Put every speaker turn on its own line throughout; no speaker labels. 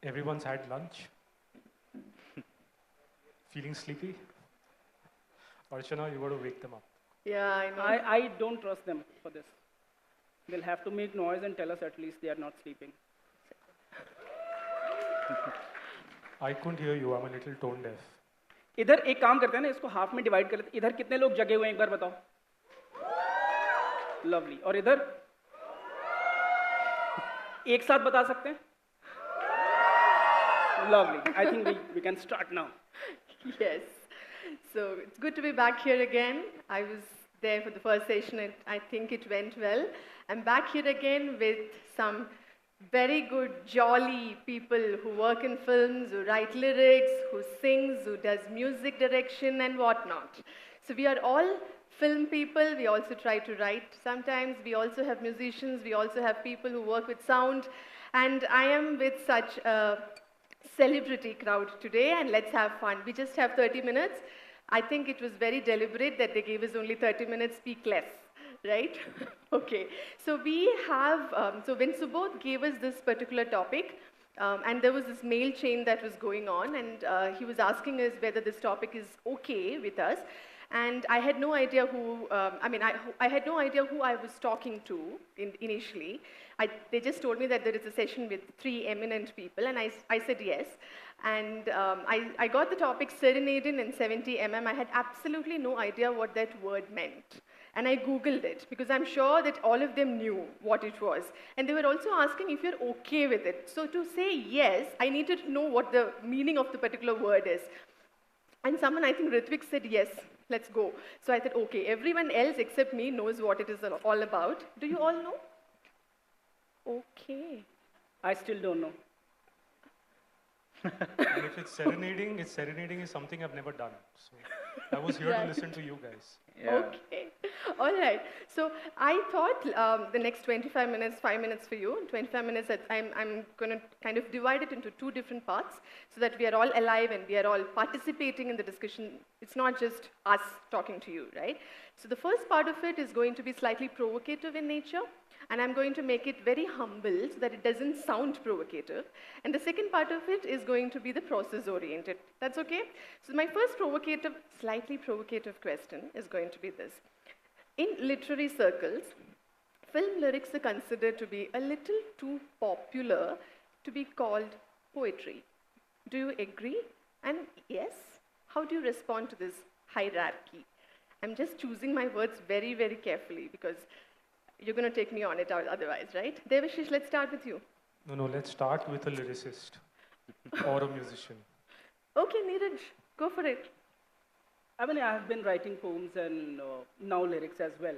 Everyone's had lunch. Feeling sleepy? Archana, you got to wake them up.
Yeah, I know.
I don't trust them for this. They'll have to make noise and tell us at least they are not sleeping.
I couldn't hear you. I'm a little tone deaf.
इधर एक काम करते हैं ना, इसको half में divide कर लेते हैं. इधर कितने लोग जगे हुए हैं एक बार बताओ. लवली. और इधर एक साथ बता सकते हैं? Lovely. I think we can start now.
Yes. So it's good to be back here again. I was there for the first session and I think it went well. I'm back here again with some very good, jolly people who work in films, who write lyrics, who sings, who does music direction and whatnot. So we are all film people. We also try to write sometimes. We also have musicians. We also have people who work with sound. And I am with such a celebrity crowd today, and let's have fun. We just have 30 minutes. I think it was very deliberate that they gave us only 30 minutes, speak less, right? Okay, so we have, so when Subodh gave us this particular topic, and there was this mail chain that was going on, and he was asking us whether this topic is okay with us. And I had no idea who, I had no idea who I was talking to initially. They just told me that there is a session with 3 eminent people, and I said yes. And I got the topic Serenading in 70 I had absolutely no idea what that word meant. And I Googled it, because I'm sure that all of them knew what it was. And they were also asking if you're okay with it. So to say yes, I needed to know what the meaning of the particular word is. And someone, I think Ritwik, said yes, let's go. So I said, okay, everyone else except me knows what it is all about. Do you all know? Okay.
I still don't know.
And if it's serenading is something I've never done. So I was here to listen to you guys.
Yeah. Okay. All right. So I thought the next 25 minutes, 5 minutes for you. 25 minutes, I'm going to kind of divide it into 2 different parts so that we are all alive and we are all participating in the discussion. It's not just us talking to you, right? So the first part of it is going to be slightly provocative in nature. And I'm going to make it very humble so that it doesn't sound provocative. And the second part of it is going to be the process-oriented. That's okay? So my first provocative, slightly provocative question is going to be this. In literary circles, film lyrics are considered to be a little too popular to be called poetry. Do you agree? And yes, how do you respond to this hierarchy? I'm just choosing my words very, very carefully because you're going to take me on it otherwise, right? Devashish, let's start with you.
No, let's start with a lyricist or a musician.
Okay, Neeraj, go for it.
I mean, I have been writing poems and now lyrics as well.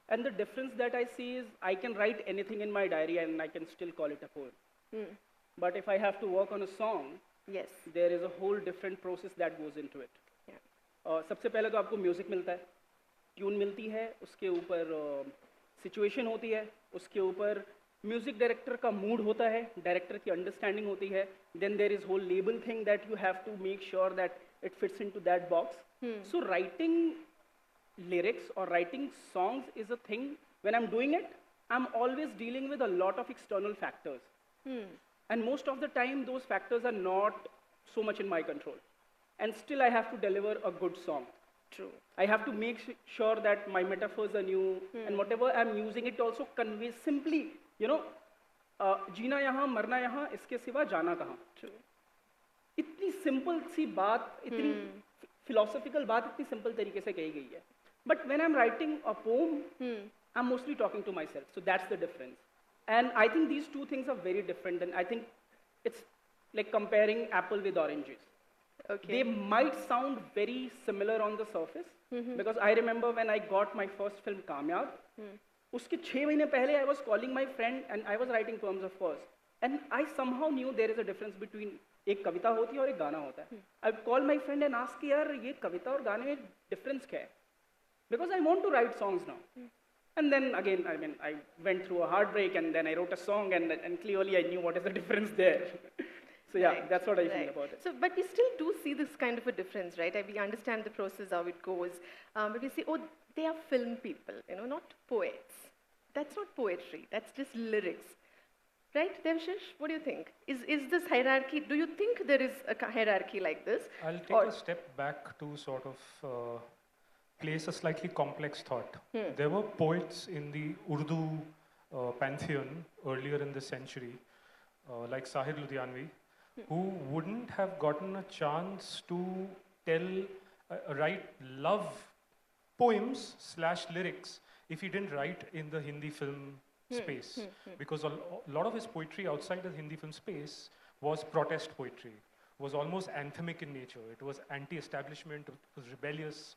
And the difference that I see is I can write anything in my diary and I can still call it a poem. But if I have to work on a song,
yes,
there is a whole different process that goes into it.
Yeah.
सबसे पहले तो आपको music मिलता है, tune मिलती है, उसके ऊपर सिचुएशन होती है, उसके ऊपर म्यूजिक डायरेक्टर का मूड होता है, डायरेक्टर की अंडरस्टैंडिंग होती है, then there is whole label thing that you have to make sure that it fits into that box. So writing lyrics or writing songs is a thing. When I'm doing it, I'm always dealing with a lot of external factors. And most of the time, those factors are not so much in my control. And still, I have to deliver a good song.
True.
I have to make sure that my metaphors are new, and whatever I'm using, it also conveys simply, you know, जीना यहाँ, मरना यहाँ, इसके सिवा जाना कहाँ.
True.
इतनी simple सी बात, इतनी philosophical बात, इतनी simple तरीके से कही गई है. But when I'm writing a poem, I'm mostly talking to myself. So that's the difference. And I think these 2 things are very different. And I think it's like comparing apple with oranges.
Okay.
They might sound very similar on the surface, because I remember when I got my first film, Kamyab, उसके 6 महीने पहले I was calling my friend and I was writing poems, of course. And I somehow knew there is a difference between एक कविता होती है और एक गाना होता है. I would call my friend and ask कि यार ये कविता और गाने में difference क्या है? Because I want to write songs now. And then again, I mean, I went through a heartbreak and then I wrote a song and clearly I knew what is the difference there. So yeah, right, that's what I feel about it.
So, but we still do see this kind of a difference, right? We understand the process, how it goes. But we say, oh, they are film people, you know, not poets. That's not poetry. That's just lyrics. Right, Devashish? What do you think? Is this hierarchy, do you think there is a hierarchy like this?
I'll take
Or-
a step back to sort of place a slightly complex thought. There were poets in the Urdu pantheon earlier in the century, like Sahir Ludhianvi, who wouldn't have gotten a chance to tell, write love poems slash lyrics if he didn't write in the Hindi film space. Because a lot of his poetry outside the Hindi film space was protest poetry, was almost anthemic in nature. It was anti-establishment, it was rebellious.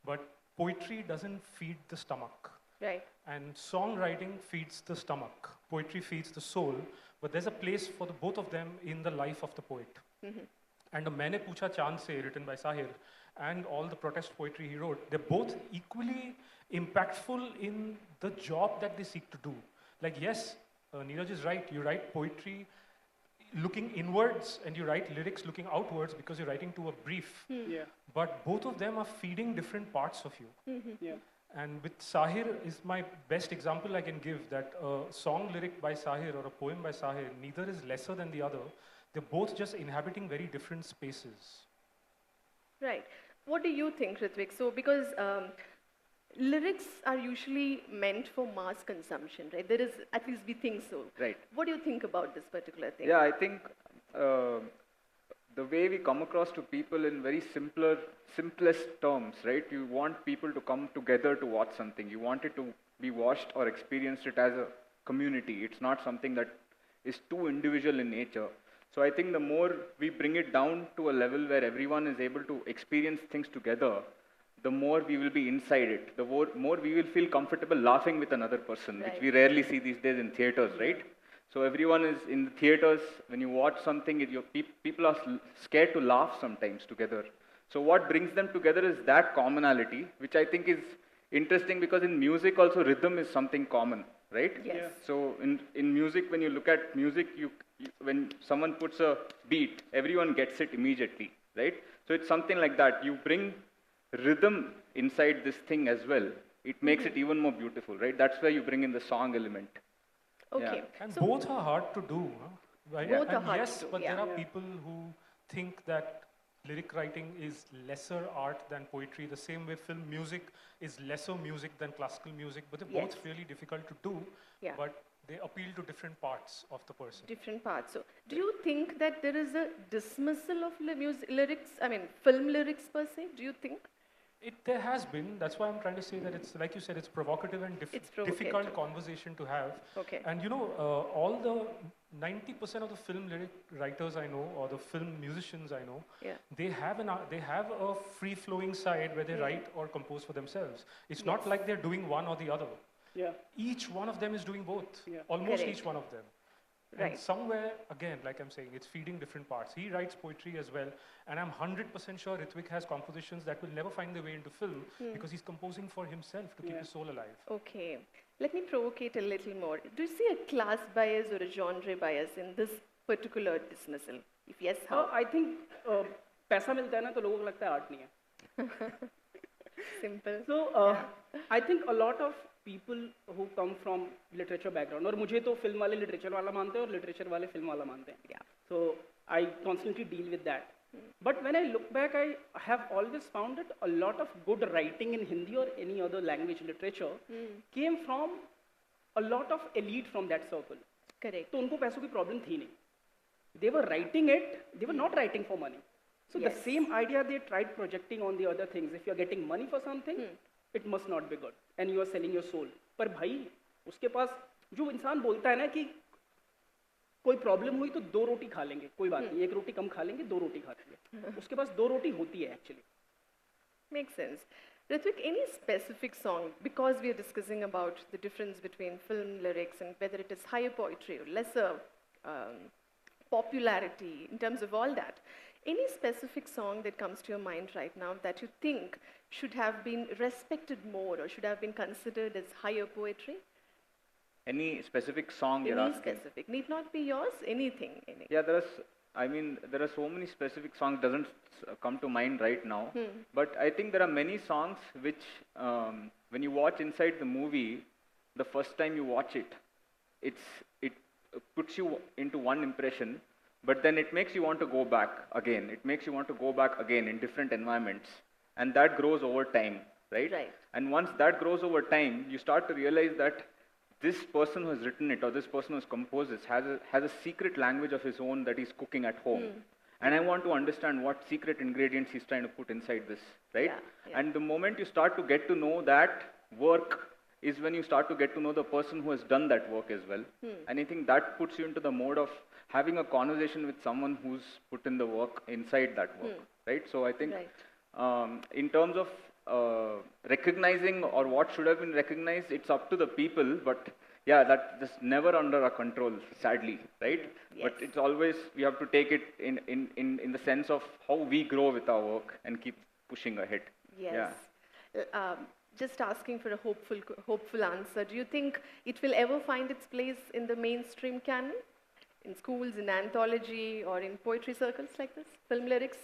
But poetry doesn't feed the stomach.
Right.
And songwriting feeds the stomach. Poetry feeds the soul. But there's a place for the both of them in the life of the poet. And the Maine Pucha Chand Se, written by Sahir, and all the protest poetry he wrote, they're both equally impactful in the job that they seek to do. Like, yes, Neeraj is right. You write poetry looking inwards and you write lyrics looking outwards because you're writing to a brief.
Yeah.
But both of them are feeding different parts of you.
Yeah.
And with Sahir is my best example I can give, that a song lyric by Sahir or a poem by Sahir, neither is lesser than the other. They're both just inhabiting very different spaces.
Right. What do you think, Ritwik? So, because lyrics are usually meant for mass consumption, right? There is, at least we think so.
Right.
What do you think about this particular thing?
Yeah, I think the way we come across to people in very simplest terms, right? You want people to come together to watch something. You want it to be watched or experienced it as a community. It's not something that is too individual in nature. So I think the more we bring it down to a level where everyone is able to experience things together, the more we will be inside it. The more we will feel comfortable laughing with another person,
Right.
which we rarely see these days in theaters, right? So everyone is in the theaters. When you watch something, people are scared to laugh sometimes together. So what brings them together is that commonality, which I think is interesting because in music also rhythm is something common, right?
Yes.
Yeah.
So in music, when you look at music, when someone puts a beat, everyone gets it immediately, right? So it's something like that. You bring rhythm inside this thing as well. It makes it even more beautiful, right? That's where you bring in the song element.
Okay.
Yeah.
And
So,
both are hard to do. Huh? Right?
Both
and
are hard
yes,
to do,
but
yeah.
there are
Yeah.
people who think that lyric writing is lesser art than poetry, the same way film music is lesser music than classical music, but they're
Yes.
both really difficult to do,
Yeah.
but they appeal to different parts of the person.
different parts. So, do you think that there is a dismissal of lyrics, I mean, film lyrics per se? Do you think?
There has been. That's why I'm trying to say that it's, like you said, it's provocative and
It's
difficult
provocative.
conversation to have.
Okay.
And you know, all the 90% of the film lyric writers I know, or the film musicians I know,
Yeah.
they have a free-flowing side where they write or compose for themselves. It's not like they're doing one or the other.
Yeah.
Each one of them is doing both.
Yeah.
Almost
Correct.
each one of them.
Right.
And somewhere, again, like I'm saying, it's feeding different parts. He writes poetry as well, and I'm 100% sure Ritwik has compositions that will never find their way into film because he's composing for himself to keep
Yeah.
his soul alive.
Okay. Let me provocate a little more. Do you see a class bias or a genre bias in this particular dismissal? If yes, how?
I think पैसा मिलता है ना तो लोगों को लगता है art नहीं है.
Simple.
So I think a lot of people who come from literature background, और मुझे तो फिल्म वाले लिटरेचर वाला मानते हैं और लिटरेचर वाले फिल्म वाला मानते हैं.
Yeah.
So I constantly deal with that. But when I look back, I have always found that a lot of good writing in Hindi or any other language literature came from a lot of elite from that circle.
Correct.
तो उनको पैसों की problem थी नहीं. They were writing it, they were not writing for money. So the
Yes.
same idea they tried projecting on the other things. If you're getting money for something, it must not be good. And you are selling your soul. पर भाई, उसके पास जो इंसान बोलता है ना कि कोई प्रॉब्लम हुई तो 2 रोटी खा लेंगे, कोई बात नहीं, 1 रोटी कम खा लेंगे, 2 रोटी खा लेंगे. उसके पास 2 रोटी होती है actually.
Makes sense. Ritwik, any specific song, because we are discussing about the difference between film lyrics and whether it is higher poetry or lesser popularity in terms of all that, any specific song that comes to your mind right now that you think should have been respected more or should have been considered as higher poetry?
Any specific song you're
Any
asking?
specific, need not be yours, anything. Any.
Yeah, there are so many specific songs, doesn't come to mind right now. But I think there are many songs which, when you watch inside the movie, the first time you watch it, it puts you into one impression, but then it makes you want to go back again. It makes you want to go back again in different environments, and that grows over time, right?
Right.
And once that grows over time, you start to realize that this person who has written it or this person who has composed this has a secret language of his own that he's cooking at home. And I want to understand what secret ingredients he's trying to put inside this, right?
Yeah, yeah.
And the moment you start to get to know that work is when you start to get to know the person who has done that work as well. And I think that puts you into the mode of having a conversation with someone who's put in the work inside that work, right? So I think in terms of recognizing or what should have been recognized, it's up to the people, but yeah, that's never under our control, sadly, right?
Yes.
But it's always, we have to take it in the sense of how we grow with our work and keep pushing ahead.
Yes. Yeah. Just asking for a hopeful answer. Do you think it will ever find its place in the mainstream canon? In schools, in anthology, or in poetry circles like this? Film lyrics?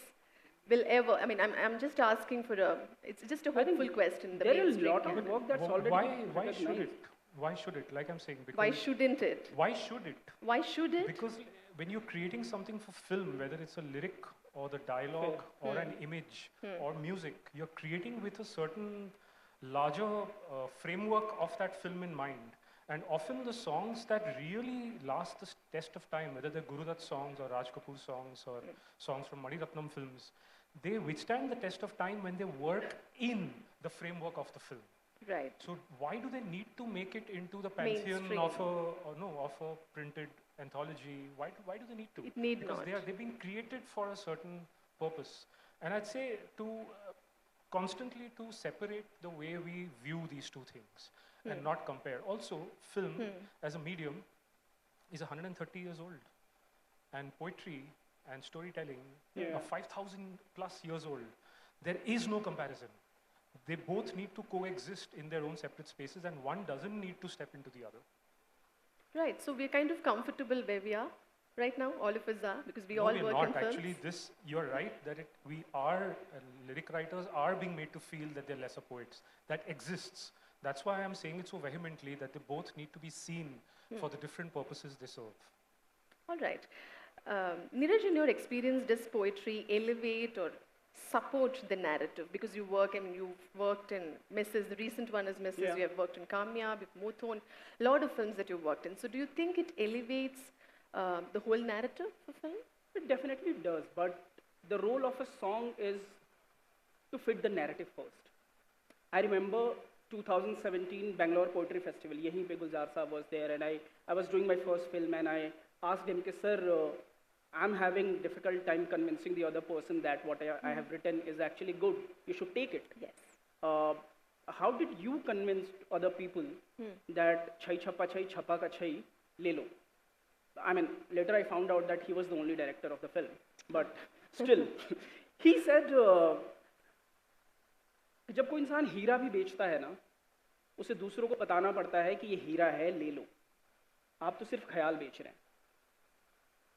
Will ever, I mean, I'm just asking for it's just a hopeful question.
There is a lot of work that's already
why should it? Why should it? Like I'm saying, because
why shouldn't it?
Why should it?
Why should it?
Because when you're creating something for film, whether it's a lyric or the dialogue or an image or music, you're creating with a certain larger framework of that film in mind. And often the songs that really last the test of time, whether they're Guru Dutt songs or Raj Kapoor songs or songs from Mani Ratnam films, they withstand the test of time when they work in the framework of the film.
Right.
So why do they need to make it into the pantheon of a printed anthology? Why do they need to?
It need
because
not.
They've been created for a certain purpose. And I'd say to constantly to separate the way we view these two things and not compare. Also, film as a medium is 130 years old, and poetry and storytelling are 5,000 plus years old. There is no comparison. They both need to coexist in their own separate spaces, and one doesn't need to step into the other.
Right, so we're kind of comfortable where we are right now, all of us are, because we all work in films.
Actually, you're right, that lyric writers are being made to feel that they're lesser poets. That exists. That's why I'm saying it so vehemently, that they both need to be seen for the different purposes they serve.
All right. Neeraj, in your experience, does poetry elevate or support the narrative? Because you work and you've worked in Mrs. The recent one is Mrs. You have worked in Kamya, Mothon, a lot of films that you've worked in. So do you think it elevates the whole narrative of film?
It definitely does, but the role of a song is to fit the narrative first. I remember 2017 Bangalore Poetry Festival. Yahin pe Gulzar Saab was there, and I was doing my first film, and I asked him, sir, I'm having difficult time convincing the other person that what I have written is actually good. You should take it.
Yes.
How did you convince other people that chai chapa ka chai le lo? I mean, later I found out that he was the only director of the film, but still, he said, जब कोई इंसान हीरा भी बेचता है ना, उसे दूसरों को बताना पड़ता है कि ये हीरा है, ले लो. आप तो सिर्फ ख्याल बेच रहे हैं.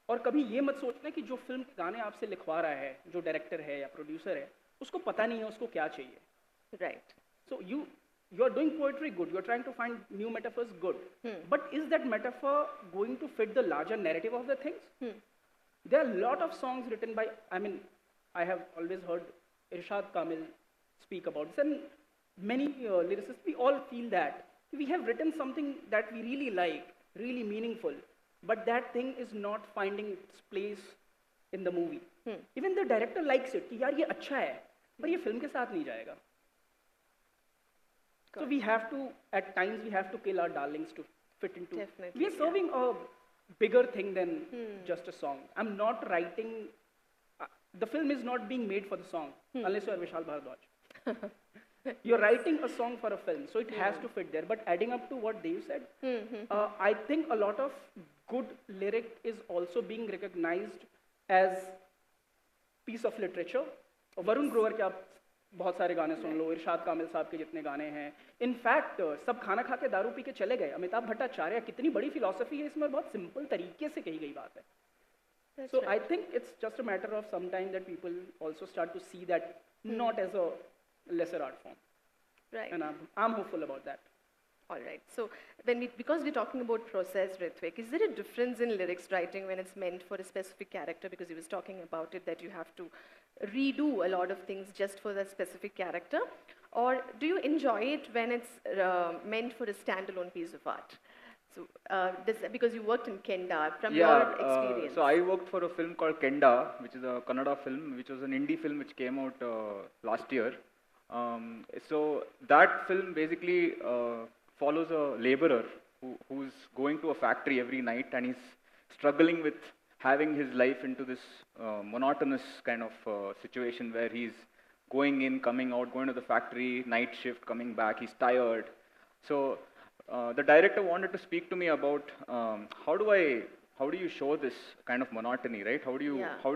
और कभी ये मत सोचना कि जो फिल्म के गाने आपसे लिखवा रहा है, जो डायरेक्टर है या प्रोड्यूसर है, उसको पता नहीं है उसको क्या चाहिए.
Right.
So you are doing poetry good. You are trying to find new metaphors good. But is that metaphor going to fit the larger narrative of the things? There are a lot of songs written by, I have always heard Irshad Kamil speak about this, and many lyricists, we all feel that we have written something that we really like, really meaningful, but that thing is not finding its place in the movie. Even the director likes it, कि यार ये अच्छा है, पर ये film के साथ नहीं जाएगा. So we have to, at times we have to kill our darlings to fit into.
Definitely,
We are serving a bigger thing than just a song. I'm not writing, the film is not being made for the song, unless you are Vishal Bhardwaj. You're writing a song for a film, so it has to fit there. But adding up to what Dave said, I think a lot of good lyric is also being recognized as piece of literature. Varun Grover के आप बहुत सारे गाने सुन लो, इरशाद कामिल साहब के जितने गाने हैं. इनफैक्ट सब खाना खा के दारू पी के चले गए. अमिताभ भट्टाचार्य, कितनी बड़ी फिलॉसफी है इसमें, बहुत सिंपल तरीके से कही गई बात है. So I think it's just a matter of some time that people also start to see that not as a lesser art form.
Right.
And I'm hopeful about that.
All right. So because we're talking about process, Ritwik, is there a difference in lyrics writing when it's meant for a specific character? Because he was talking about it that you have to redo a lot of things just for that specific character, or do you enjoy it when it's meant for a standalone piece of art? So because you worked in Kenda, from your experience.
So I worked for a film called Kenda, which is a Kannada film, which was an indie film which came out last year. So that film basically follows a laborer who's going to a factory every night, and he's struggling with having his life into this monotonous kind of situation where he's going in, coming out, going to the factory, night shift, coming back, he's tired. So the director wanted to speak to me about how do you show this kind of monotony, right? How do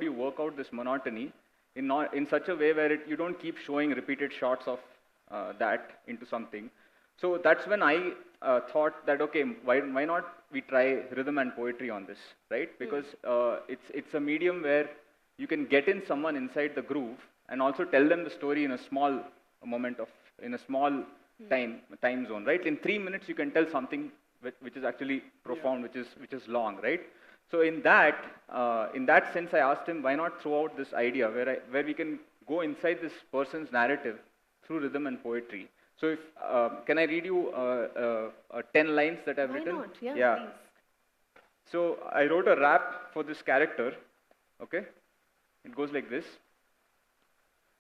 you work out this monotony in such a way where you don't keep showing repeated shots of that into something. So that's when I thought that, okay, why not we try rhythm and poetry on this, right? Because it's a medium where you can get in someone inside the groove and also tell them the story in a small time zone, right? In 3 minutes you can tell something which is actually profound, which is long, right? So in that sense, I asked him, why not throw out this idea where we can go inside this person's narrative through rhythm and poetry. So if can I read you 10 lines that I've written?
Why not? Yeah, please.
So I wrote a rap for this character. Okay, it goes like this.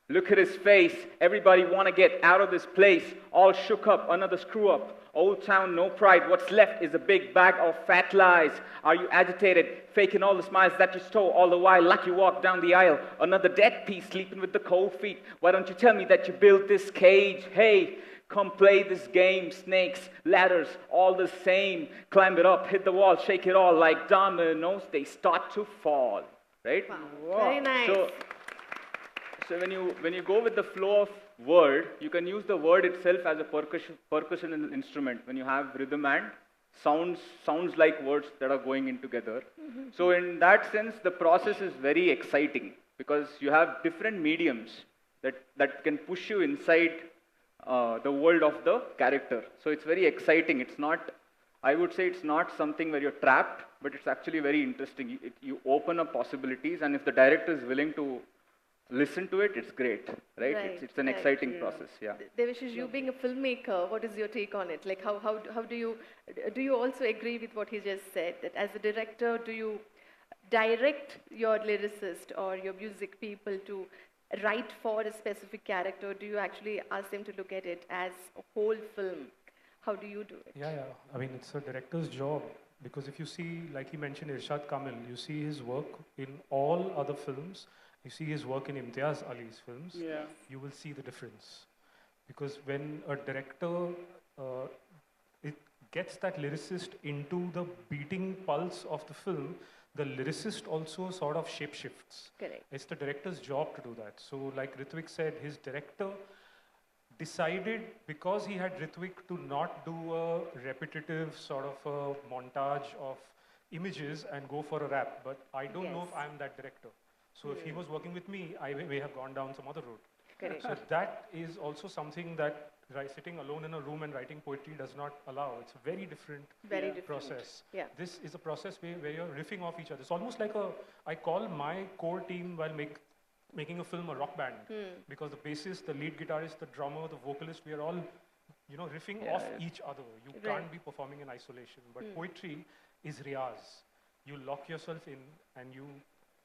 Look at his face. Everybody want to get out of this place. All shook up, another screw up. Old town, no pride. What's left is a big bag of fat lies. Are you agitated, faking all the smiles that you stole all the while, like you walk down the aisle? Another dead piece sleeping with the cold feet. Why don't you tell me that you built this cage? Hey, come play this game. Snakes, ladders, all the same. Climb it up, hit the wall, shake it all like dominoes. They start to fall. Right?
Wow. Very nice.
So when you go with the flow of word, you can use the word itself as a percussion instrument when you have rhythm and sounds like words that are going in together. Mm-hmm. So in that sense, the process is very exciting because you have different mediums that can push you inside the world of the character. So it's very exciting. I would say it's not something where you're trapped, but it's actually very interesting. You open up possibilities, and if the director is willing to listen to it, it's great, right? It's an exciting process, yeah.
Devashish, you being a filmmaker, what is your take on it? Like, how do you also agree with what he just said? That as a director, do you direct your lyricist or your music people to write for a specific character? Do you actually ask them to look at it as a whole film? How do you do it?
Yeah. I mean, it's a director's job. Because if you see, like he mentioned, Irshad Kamil, you see his work in all other films. You see his work in Imtiaz Ali's films, you will see the difference. Because when a director it gets that lyricist into the beating pulse of the film, the lyricist also sort of shapeshifts.
Correct.
It's the director's job to do that. So like Ritwik said, his director decided, because he had Ritwik, to not do a repetitive sort of a montage of images and go for a rap. But I don't know if I'm that director. So if he was working with me, I may have gone down some other road.
Correct.
So that is also something that sitting alone in a room and writing poetry does not allow. It's a very different process.
Yeah.
This is a process where you're riffing off each other. It's almost like I call my core team while making a film a rock band. Because the bassist, the lead guitarist, the drummer, the vocalist, we are all riffing off each other. You can't be performing in isolation. But poetry is riyaz. You lock yourself in and you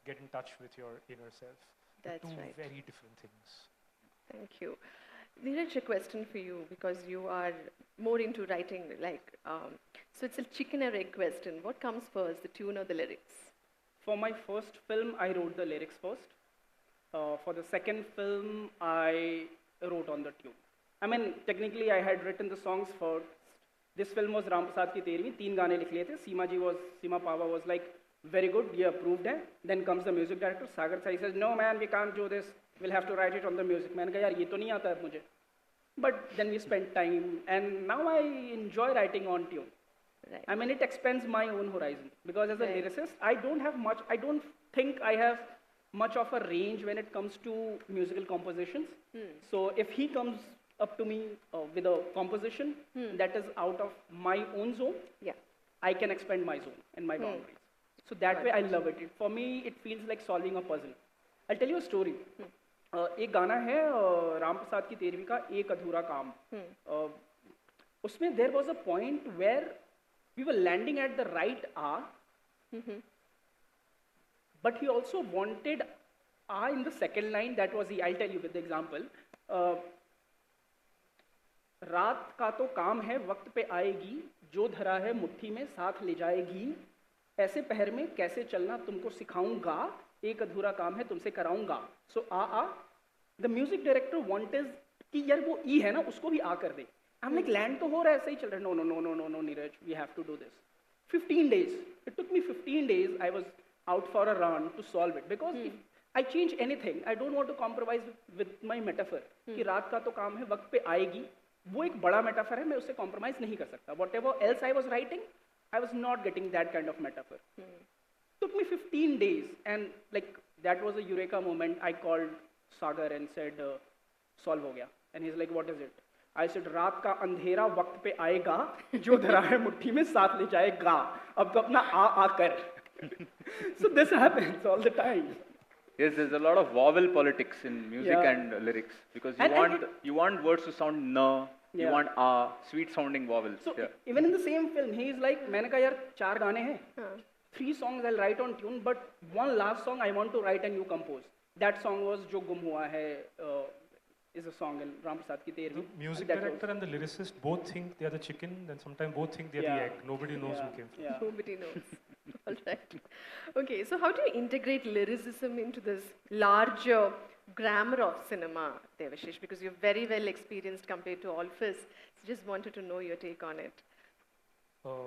get in touch with your inner self.
That's
two
right.
very different things.
Thank you. Neeraj, a question for you, because you are more into writing, so it's a chicken or egg question. What comes first, the tune or the lyrics?
For my first film, I wrote the lyrics first. For the second film, I wrote on the tune. I mean, technically, I had written the songs first. This film was Ram Prasad ki Tervi, 3 gaane likh liye the. Seema Pava was like, very good, we approved it. Then comes the music director, Sagar Sai, says, no man, we can't do this. We'll have to write it on the music. Man, yaar, ye to nahi aata hai mujhe. But then we spent time, and now I enjoy writing on tune.
Right.
I mean, it expands my own horizon. Because as a lyricist, I don't think I have much of a range when it comes to musical compositions. So if he comes up to me with a composition that is out of my own zone,
Yeah.
I can expand my zone and my boundaries. So that way I love it. For me, it feels like solving a puzzle. I'll tell you a story. एक गाना है राम प्रसाद की 13वीं का एक अधूरा काम. उसमें there was a point where we were landing at the right hour, but he also wanted R in the second line. That was I'll tell you with the example. रात का तो काम है वक्त पे आएगी, जो धरा है मुट्ठी में साथ ले जाएगी, ऐसे पहर में कैसे चलना तुमको सिखाऊंगा, एक अधूरा काम है तुमसे कराऊंगा. So the music director wanted कि यार वो ई है ना उसको भी आ कर दे. I'm like land तो हो रहा है ऐसे ही चल रहा है. No Neeraj, we have to do this. 15 days. It took me 15 days. I was out for a run to solve it because if I change anything, I don't want to compromise with my metaphor. कि रात का तो काम है वक्त पे आएगी, वो एक बड़ा metaphor है, मैं उससे compromise नहीं कर सकता. Whatever else I was writing, I was not getting that kind of metaphor. Took me 15 days, and like that was a eureka moment. I called Sagar and said, solve हो गया. And he's like, what is it? I said, रात का अंधेरा वक्त पे आएगा, जो धरा है मुट्ठी में साथ ले जाएगा, अब तो अपना आ कर. So this happens all the time.
Yes, there's a lot of vowel politics in music and lyrics because you want words to sound na, you want sweet sounding vowels.
So even in the same film, he is like, मैंने कहा यार 4 गाने हैं, 3 songs I'll write on tune, but one last song I want to write and you compose. That song was जो गुम हुआ है, is a song in Ram Prasad ki 13वीं.
The music director and the lyricist both think they are the chicken, and sometimes both think they are the egg. Nobody knows who came first.
Nobody knows. All right. Okay, so how do you integrate lyricism into this larger grammar of cinema, Devashish? Because you're very well experienced compared to all of us. So just wanted to know your take on it.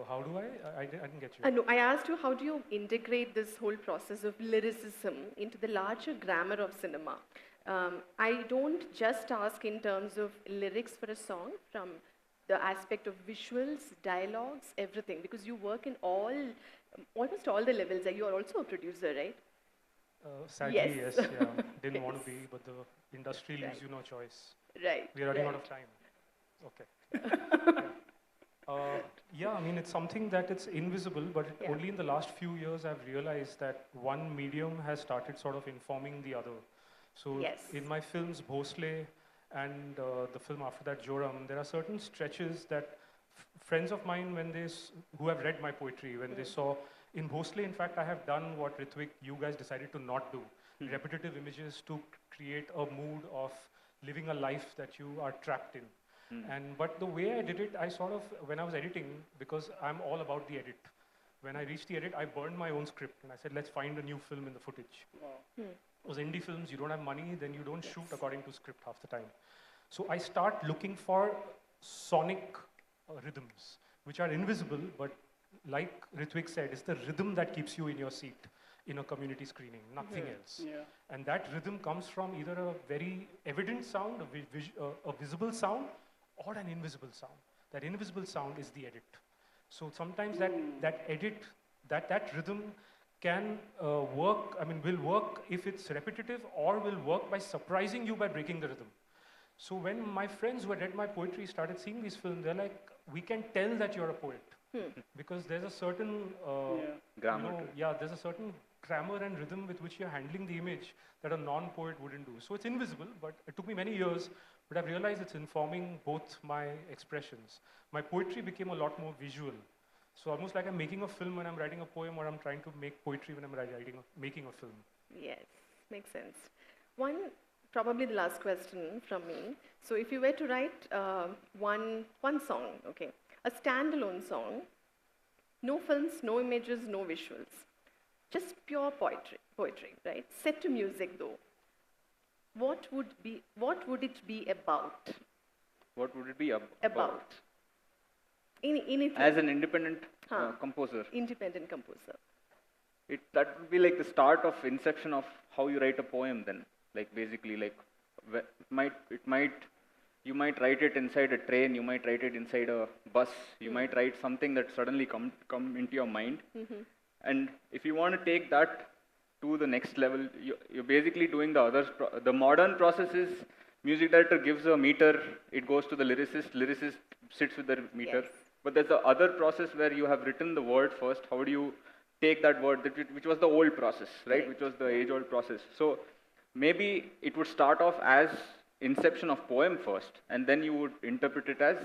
How do I didn't get you.
No, I asked you, how do you integrate this whole process of lyricism into the larger grammar of cinema? I don't just ask in terms of lyrics for a song from the aspect of visuals, dialogues, everything, because you work in almost all the levels. You are also a producer, right?
Sadly, yes. Yeah. Didn't want to be, but the industry leaves you no choice.
Right.
We're running out of time. Okay. Yeah, I mean, it's something that it's invisible, but only in the last few years I've realized that one medium has started sort of informing the other. So in my films, Bhosle and the film after that, Joram, there are certain stretches that friends of mine, who have read my poetry, when they saw, in Bhosle, in fact, I have done what Ritwik, you guys decided to not do. Repetitive images to create a mood of living a life that you are trapped in. But the way I did it, I sort of, when I was editing, because I'm all about the edit. When I reached the edit, I burned my own script and I said, let's find a new film in the footage. Those indie films, you don't have money, then you don't shoot according to script half the time. So I start looking for sonic rhythms, which are invisible, but like Ritwik said, it's the rhythm that keeps you in your seat in a community screening, nothing else. And that rhythm comes from either a very evident sound, a visible sound, or an invisible sound. That invisible sound is the edit. So sometimes that edit, that rhythm can work, will work if it's repetitive, or will work by surprising you by breaking the rhythm. So when my friends who had read my poetry started seeing these films, they're like, we can tell that you're a poet. Because there's a certain
grammar.
There's a certain grammar and rhythm with which you're handling the image that a non-poet wouldn't do. So it's invisible, but it took me many years, but I've realized it's informing both my expressions. My poetry became a lot more visual. So almost like I'm making a film when I'm writing a poem, or I'm trying to make poetry when I'm making a film.
Yes, makes sense. Probably the last question from me. So if you were to write one song, okay, a standalone song, no films, no images, no visuals, just pure poetry, right? Set to music though. What would it be about?
What would it be
About. Anything.
As an independent composer.
Independent composer.
That would be like the start of inception of how you write a poem then. Like basically, like you might write it inside a train, you might write it inside a bus, you might write something that suddenly come into your mind. And if you want to take that to the next level, you're basically doing the modern process is music director gives a meter, it goes to the lyricist sits with the meter.
Yes.
But there's the other process where you have written the word first. How do you take that word, which was the old process, right? Which was the age-old process. So maybe it would start off as inception of poem first, and then you would interpret it as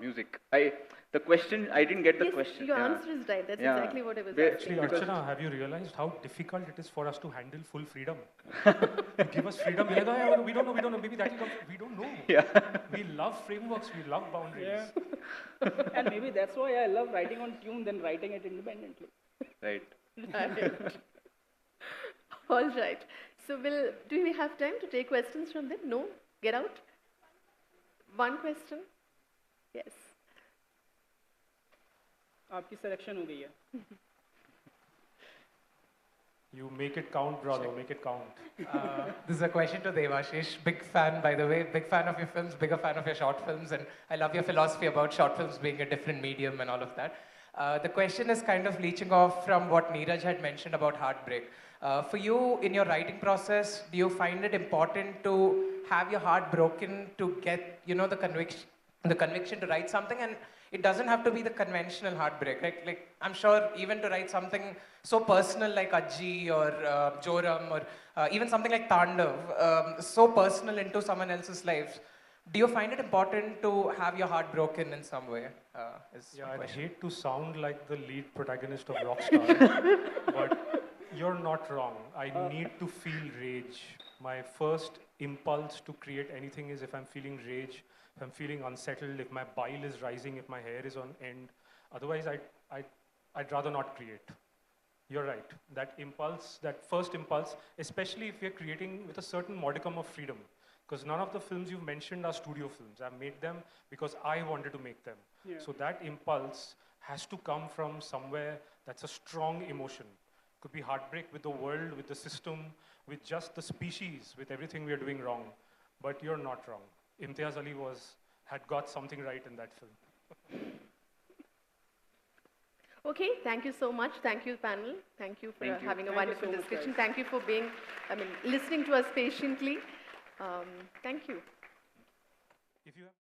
music. The question, I didn't get the
Yes,
question.
your
Yeah.
answer is right. That's
Yeah.
exactly what I was
Actually,
asking.
Archana, have you realized how difficult it is for us to handle full freedom? You give us freedom, we're like, oh, yeah, we don't know, maybe that'll come. We don't know.
Yeah.
We love frameworks, we love boundaries.
Yeah. And maybe that's why I love writing on tune than writing it independently.
Right.
Right. All right. So do we have time to take questions from them? No? Get out? One question? Yes.
आपकी selection हो गई है.
You make it count, brother, make it count.
This is a question to Devashish. Big fan, by the way. Big fan of your films, bigger fan of your short films, and I love your philosophy about short films being a different medium and all of that. The question is kind of leeching off from what Neeraj had mentioned about heartbreak. For you, in your writing process, do you find it important to have your heart broken to get, the conviction to write something? And it doesn't have to be the conventional heartbreak. Like I'm sure even to write something so personal like Ajji or Joram or even something like Tandav, so personal into someone else's lives, do you find it important to have your heart broken in some way?
Yeah, I'd hate to sound like the lead protagonist of Rockstar, but you're not wrong. I need to feel rage. My first impulse to create anything is if I'm feeling rage, if I'm feeling unsettled, if my bile is rising, if my hair is on end. Otherwise, I'd rather not create. You're right. That impulse, that first impulse, especially if you're creating with a certain modicum of freedom, because none of the films you've mentioned are studio films. I've made them because I wanted to make them.
Yeah.
So that impulse has to come from somewhere that's a strong emotion. Could be heartbreak with the world, with the system, with just the species, with everything we are doing wrong. But you're not wrong. Imtiaz Ali had got something right in that film.
Okay, thank you so much. Thank you, panel. Thank you for
Thank you.
having a
Thank you
wonderful
so much,
discussion.
guys.
Thank you for listening to us patiently. Thank you.
If you have